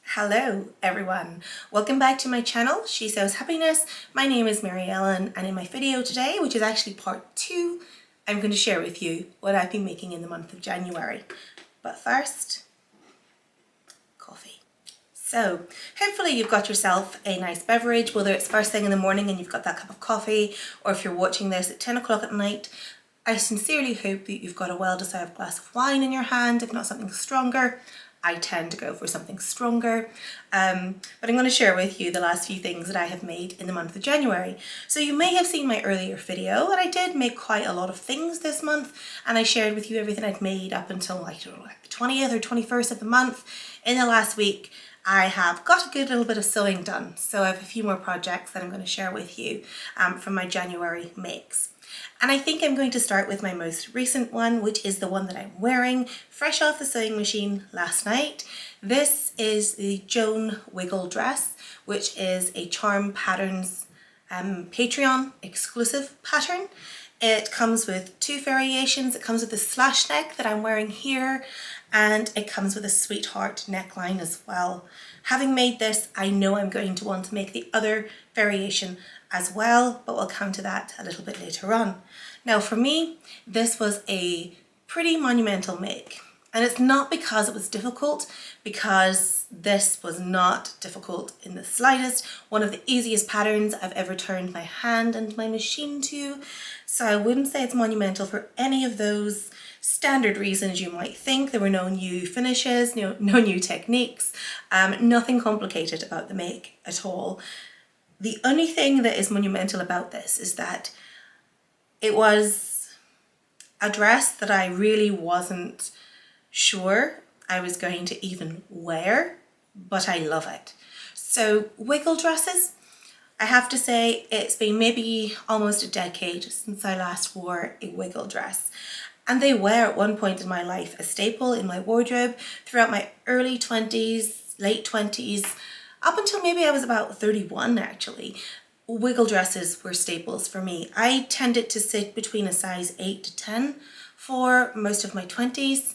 Hello everyone, welcome back to my channel, She Sews Happiness. My name is Mary Ellen, and in my video today, which is actually part 2, I'm going to share with you what I've been making in the month of January. But first, coffee. So hopefully you've got yourself a nice beverage, whether it's first thing in the morning and you've got that cup of coffee, or if you're watching this at 10 o'clock at night. I sincerely hope that you've got a well-deserved glass of wine in your hand, if not something stronger. I tend to go for something stronger, but I'm going to share with you the last few things that I have made in the month of January. So you may have seen my earlier video, and I did make quite a lot of things this month, and I shared with you everything I'd made up until, I don't know, like the 20th or 21st of the month. In the last week, I have got a good little bit of sewing done, so I have a few more projects that I'm going to share with you from my January makes. And I think I'm going to start with my most recent one, which is the one that I'm wearing fresh off the sewing machine last night. This is the Joan Wiggle Dress, which is a Charm Patterns Patreon exclusive pattern. It comes with 2 variations. It comes with the slash neck that I'm wearing here, and it comes with a sweetheart neckline as well. Having made this, I know I'm going to want to make the other variation as well, but we'll come to that a little bit later on. Now for me, this was a pretty monumental make, and it's not because it was difficult, because this was not difficult in the slightest. One of the easiest patterns I've ever turned my hand and my machine to, so I wouldn't say it's monumental for any of those standard reasons you might think. There were no new finishes, no new techniques, nothing complicated about the make at all. The only thing that is monumental about this is that it was a dress that I really wasn't sure I was going to even wear, but I love it. So wiggle dresses, I have to say it's been maybe almost a decade since I last wore a wiggle dress. And they were at one point in my life a staple in my wardrobe throughout my early 20s, late 20s, up until maybe I was about 31 actually. Wiggle dresses were staples for me. I tended to sit between a size 8 to 10 for most of my 20s.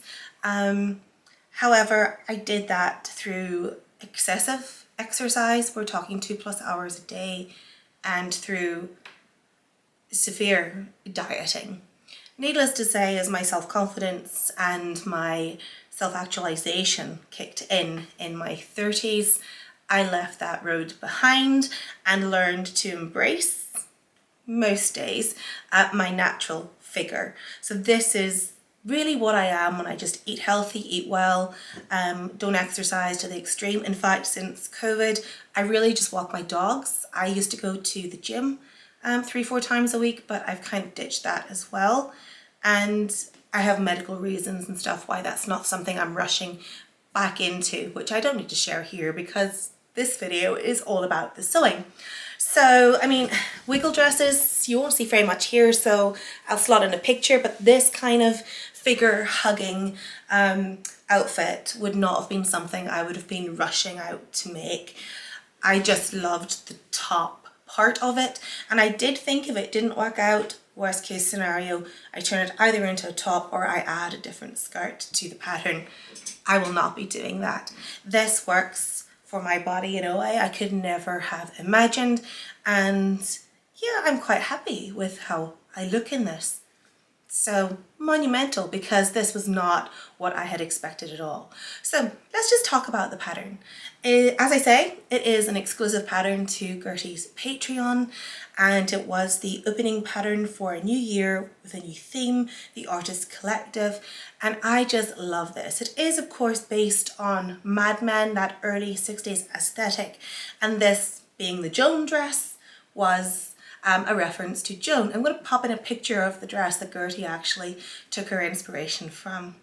However, I did that through excessive exercise. We're talking 2+ hours a day, and through severe dieting. Needless to say, as my self-confidence and my self-actualization kicked in my 30s, I left that road behind and learned to embrace, most days, my natural figure. So this is really what I am when I just eat healthy, eat well, don't exercise to the extreme. In fact, since COVID, I really just walk my dogs. I used to go to the gym 3-4 times a week, but I've kind of ditched that as well. And I have medical reasons and stuff why that's not something I'm rushing back into, which I don't need to share here because this video is all about the sewing. So, I mean, wiggle dresses, you won't see very much here, so I'll slot in a picture, but this kind of figure hugging outfit would not have been something I would have been rushing out to make. I just loved the top part of it, and I did think if it didn't work out, worst case scenario, I turn it either into a top or I add a different skirt to the pattern. I will not be doing that. This works for my body in a way I could never have imagined, and yeah, I'm quite happy with how I look in this. So monumental, because this was not what I had expected at all. So let's just talk about the pattern. As I say, it is an exclusive pattern to Gertie's Patreon, and it was the opening pattern for a new year with a new theme, the Artist Collective, and I just love this. It is of course based on Mad Men, that early 60s aesthetic, and this being the Joan dress was a reference to Joan. I'm going to pop in a picture of the dress that Gertie actually took her inspiration from.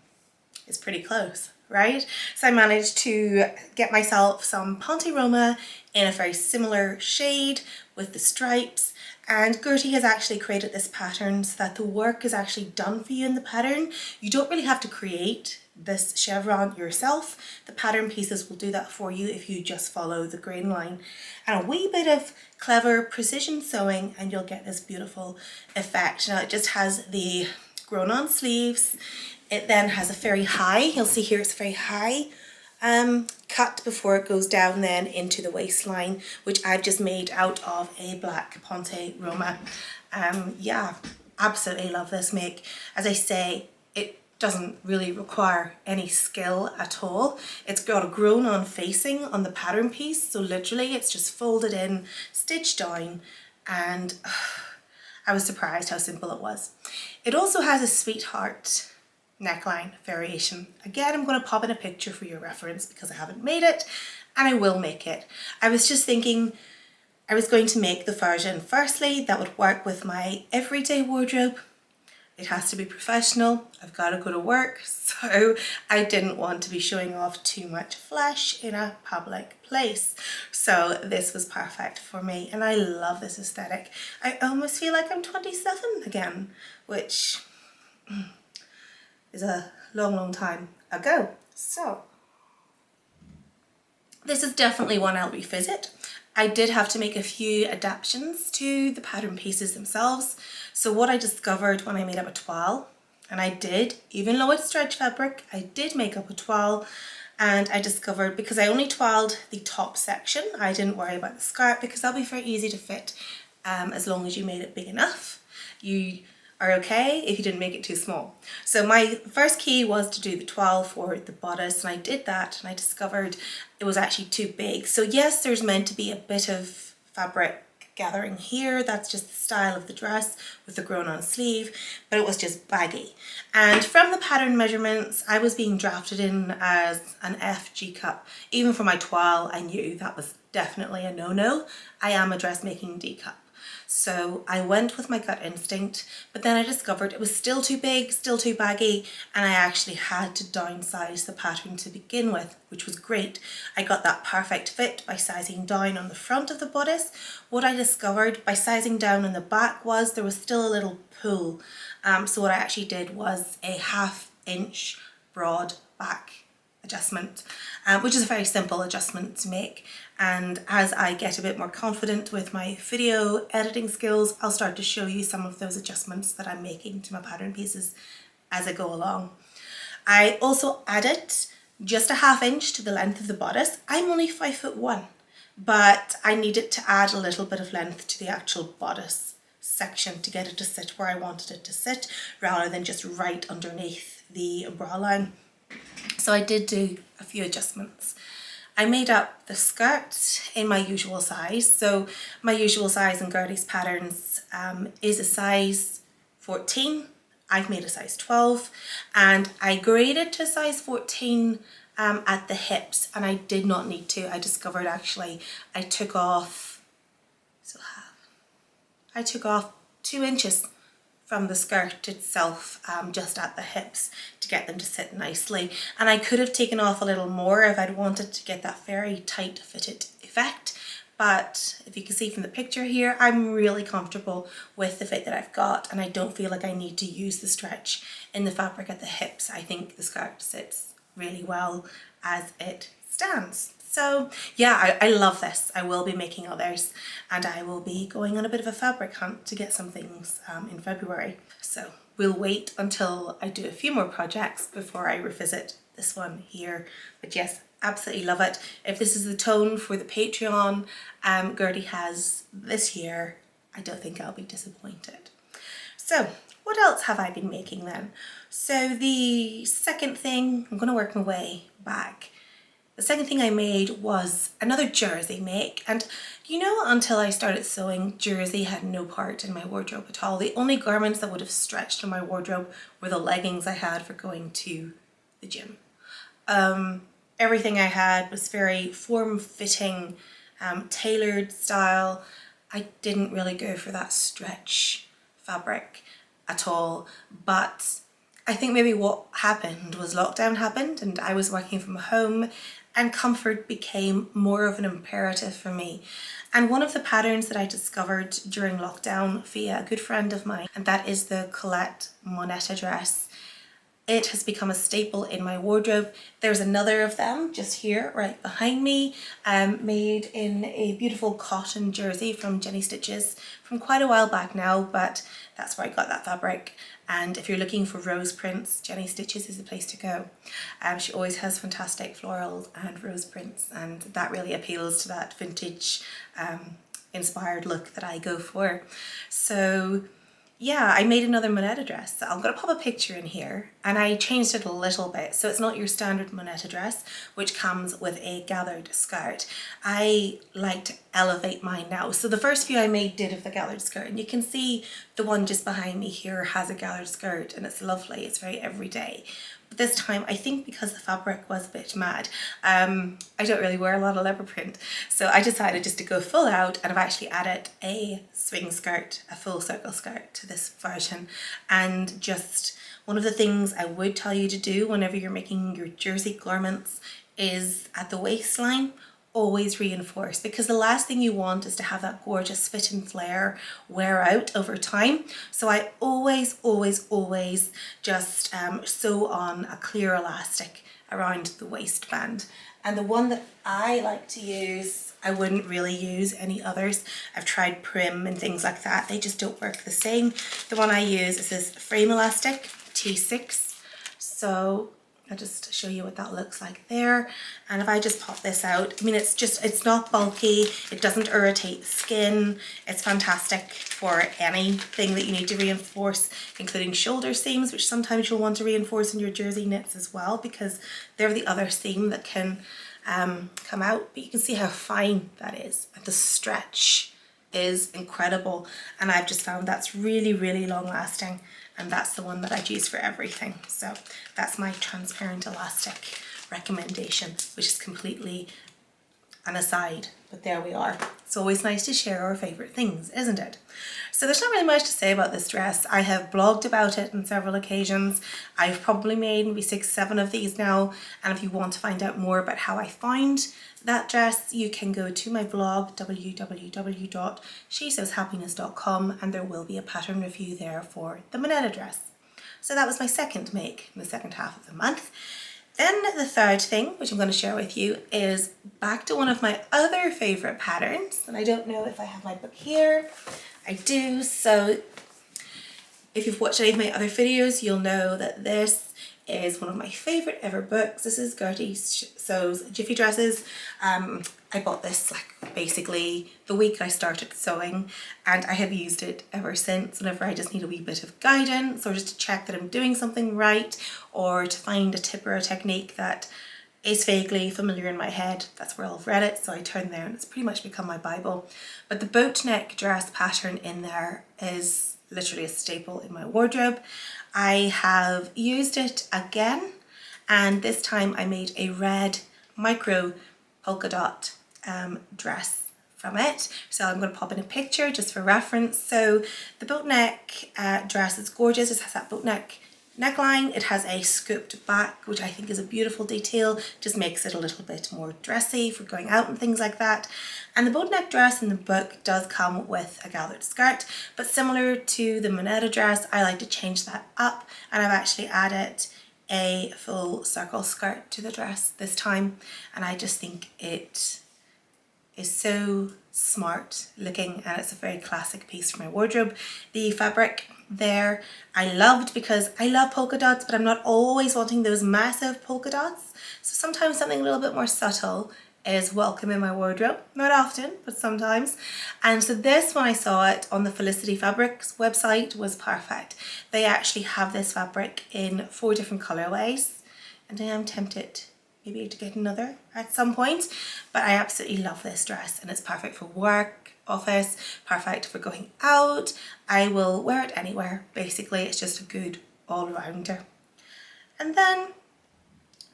It's pretty close, right? So I managed to get myself some Ponte Roma in a very similar shade with the stripes, and Gertie has actually created this pattern so that the work is actually done for you in the pattern. You don't really have to create this chevron yourself. The pattern pieces will do that for you if you just follow the grain line and a wee bit of clever precision sewing, and you'll get this beautiful effect. Now it just has the grown on sleeves. It then has a very high, you'll see here it's very high cut before it goes down then into the waistline, which I've just made out of a black Ponte Roma. Yeah, absolutely love this make. As I say, it doesn't really require any skill at all. It's got a grown on facing on the pattern piece, so literally it's just folded in, stitched down, and I was surprised how simple it was. It also has a sweetheart neckline variation. Again, I'm going to pop in a picture for your reference because I haven't made it, and I will make it. I was just thinking I was going to make the version firstly that would work with my everyday wardrobe. It has to be professional, I've got to go to work, so I didn't want to be showing off too much flesh in a public place. So this was perfect for me, and I love this aesthetic. I almost feel like I'm 27 again, which is a long time ago. So this is definitely one I'll revisit. I did have to make a few adaptations to the pattern pieces themselves. So what I discovered when I made up a toile, and I did, even though it's stretch fabric, I did make up a toile, and I discovered, because I only toiled the top section, I didn't worry about the skirt because that'll be very easy to fit as long as you made it big enough. You are okay if you didn't make it too small. So my first key was to do the toile for the bodice, and I did that, and I discovered it was actually too big. So yes, there's meant to be a bit of fabric gathering here, that's just the style of the dress with the grown on sleeve, but it was just baggy. And from the pattern measurements, I was being drafted in as an FG cup. Even for my toile, I knew that was definitely a no-no. I am a dressmaking D cup. So I went with my gut instinct, but then I discovered it was still too big, still too baggy, and I actually had to downsize the pattern to begin with, which was great. I got that perfect fit by sizing down on the front of the bodice. What I discovered by sizing down on the back was there was still a little pull. So what I actually did was a 1/2 inch broad back adjustment, which is a very simple adjustment to make. And as I get a bit more confident with my video editing skills, I'll start to show you some of those adjustments that I'm making to my pattern pieces as I go along. I also added just a 1/2 inch to the length of the bodice. I'm only 5'1", but I needed to add a little bit of length to the actual bodice section to get it to sit where I wanted it to sit, rather than just right underneath the bra line. So I did do a few adjustments. I made up the skirt in my usual size. So my usual size in Gertie's Patterns is a size 14. I've made a size 12, and I graded to size 14 at the hips, and I did not need to. I discovered actually I took off 2 inches from the skirt itself, just at the hips, to get them to sit nicely. And I could have taken off a little more if I'd wanted to get that very tight fitted effect. But if you can see from the picture here, I'm really comfortable with the fit that I've got, and I don't feel like I need to use the stretch in the fabric at the hips. I think the skirt sits really well as it stands. So yeah, I love this. I will be making others, and I will be going on a bit of a fabric hunt to get some things in February. So we'll wait until I do a few more projects before I revisit this one here. But yes, absolutely love it. If this is the tone for the Patreon Gertie has this year, I don't think I'll be disappointed. So what else have I been making then? So the second thing, I'm going to work my way back. The second thing I made was another jersey make, and you know, until I started sewing, jersey had no part in my wardrobe at all. The only garments that would have stretched in my wardrobe were the leggings I had for going to the gym. Everything I had was very form-fitting, tailored style. I didn't really go for that stretch fabric at all, but I think maybe what happened was lockdown happened and I was working from home, and comfort became more of an imperative for me. And one of the patterns that I discovered during lockdown via a good friend of mine, and that is the Colette Moneta Dress. It has become a staple in my wardrobe. There's another of them just here right behind me, made in a beautiful cotton jersey from Jenny Stitches from quite a while back now, but that's where I got that fabric. And if you're looking for rose prints, Jenny Stitches is the place to go. She always has fantastic florals and rose prints, and that really appeals to that vintage inspired look that I go for. So yeah, I made another Moneta dress. So I'm going to pop a picture in here, and I changed it a little bit. So it's not your standard Moneta dress, which comes with a gathered skirt. I like to elevate mine now. So the first few I made did have the gathered skirt, and you can see the one just behind me here has a gathered skirt, and it's lovely. It's very everyday. But this time, I think because the fabric was a bit mad, I don't really wear a lot of leopard print. So I decided just to go full out, and I've actually added a swing skirt, a full circle skirt to this version. And just one of the things I would tell you to do whenever you're making your jersey garments is at the waistline, always reinforce, because the last thing you want is to have that gorgeous fit and flare wear out over time. So I always just sew on a clear elastic around the waistband. And the one that I like to use, I wouldn't really use any others. I've tried Prim and things like that. They just don't work the same. The one I use is this frame elastic T6. So I'll just show you what that looks like there. And if I just pop this out, I mean, it's not bulky, it doesn't irritate the skin. It's fantastic for anything that you need to reinforce, including shoulder seams, which sometimes you'll want to reinforce in your jersey knits as well, because they're the other seam that can come out. But you can see how fine that is. And the stretch is incredible. And I've just found that's really long lasting. And that's the one that I'd use for everything. So that's my transparent elastic recommendation, which is completely an aside, but there we are. It's always nice to share our favorite things, isn't it? So there's not really much to say about this dress. I have blogged about it on several occasions. I've probably made maybe 6-7 of these now. And if you want to find out more about how I found that dress, you can go to my blog, www.shesewshappiness.com, and there will be a pattern review there for the Moneta dress. So that was my second make in the second half of the month. Then the third thing, which I'm going to share with you, is back to one of my other favorite patterns. And I don't know if I have my book here. I do. So if you've watched any of my other videos, you'll know that this is one of my favorite ever books. This is Gertie sews Jiffy dresses. I bought this like basically the week I started sewing, and I have used it ever since whenever I just need a wee bit of guidance, or just to check that I'm doing something right, or to find a tip or a technique that is vaguely familiar in my head. That's where I've read it, so I turn there and it's pretty much become my Bible. But the Boatneck dress pattern in there is literally a staple in my wardrobe. I have used it again, and this time I made a red micro polka dot dress from it. So I'm going to pop in a picture just for reference. So the Boatneck dress is gorgeous. It has that Boatneck neckline. It has a scooped back, which I think is a beautiful detail. Just makes it a little bit more dressy for going out and things like that. And the Boatneck dress in the book does come with a gathered skirt, but similar to the Moneta dress, I like to change that up, and I've actually added a full circle skirt to the dress this time, and I just think it is so smart looking, and it's a very classic piece for my wardrobe. The fabric there I loved, because I love polka dots, but I'm not always wanting those massive polka dots. So sometimes something a little bit more subtle is welcome in my wardrobe. Not often, but sometimes. And so this, when I saw it on the Felicity Fabrics website, was perfect. They actually have this fabric in 4 different colorways, and I am tempted maybe to get another at some point, but I absolutely love this dress, and it's perfect for work, office, perfect for going out. I will wear it anywhere. Basically, it's just a good all-rounder. And then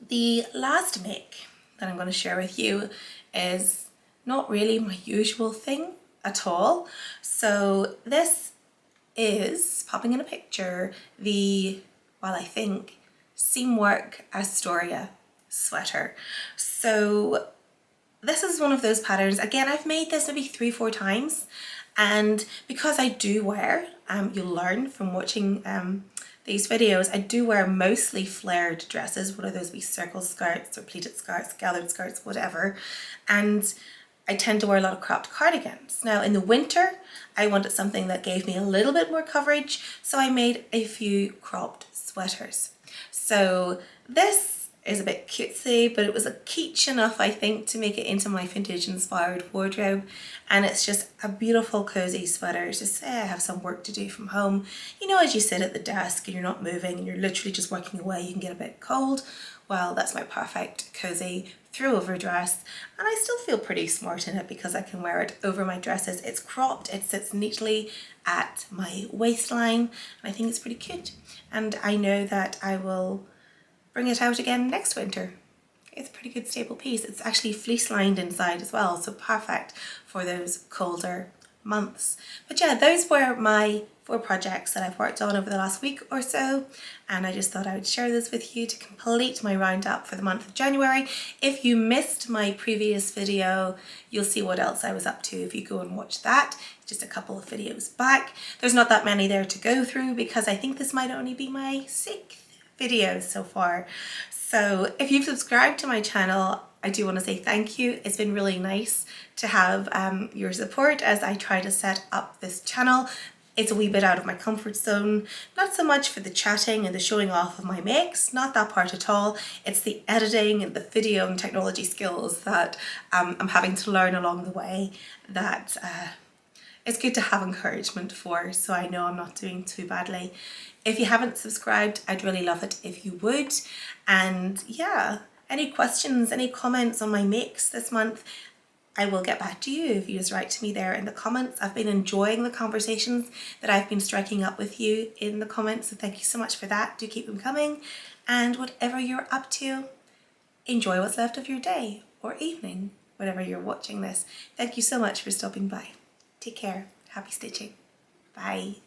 the last make that I'm going to share with you is not really my usual thing at all. So this is, popping in a picture, the, well, I think, Seamwork Astoria Sweater. So this is one of those patterns. Again, I've made this maybe 3-4 times, and because I do wear, you'll learn from watching the these videos, I do wear mostly flared dresses, one of those wee circle skirts or pleated skirts, gathered skirts, whatever. And I tend to wear a lot of cropped cardigans. Now in the winter, I wanted something that gave me a little bit more coverage, so I made a few cropped sweaters. So this is a bit cutesy, but it was a kitsch enough, I think, to make it into my vintage inspired wardrobe. And it's just a beautiful cozy sweater to say I have some work to do from home. You know, as you sit at the desk and you're not moving and you're literally just working away, you can get a bit cold. Well, that's my perfect cozy throw-over dress, and I still feel pretty smart in it because I can wear it over my dresses. It's cropped, it sits neatly at my waistline, and I think it's pretty cute. And I know that I will bring it out again next winter. It's a pretty good staple piece. It's actually fleece lined inside as well, so perfect for those colder months. But yeah, those were my 4 projects that I've worked on over the last week or so, and I just thought I would share this with you to complete my roundup for the month of January. If you missed my previous video, you'll see what else I was up to if you go and watch that. Just a couple of videos back. There's not that many there to go through because I think this might only be my 6th video so far. So if you've subscribed to my channel, I do want to say thank you. It's been really nice to have your support as I try to set up this channel. It's a wee bit out of my comfort zone, not so much for the chatting and the showing off of my makes, not that part at all. It's the editing and the video and technology skills that I'm having to learn along the way that it's good to have encouragement for, so I know I'm not doing too badly. If you haven't subscribed, I'd really love it if you would. And yeah, any questions, any comments on my makes this month, I will get back to you if you just write to me there in the comments. I've been enjoying the conversations that I've been striking up with you in the comments, so thank you so much for that. Do keep them coming. And whatever you're up to, enjoy what's left of your day or evening, whenever you're watching this. Thank you so much for stopping by. Take care. Happy stitching. Bye.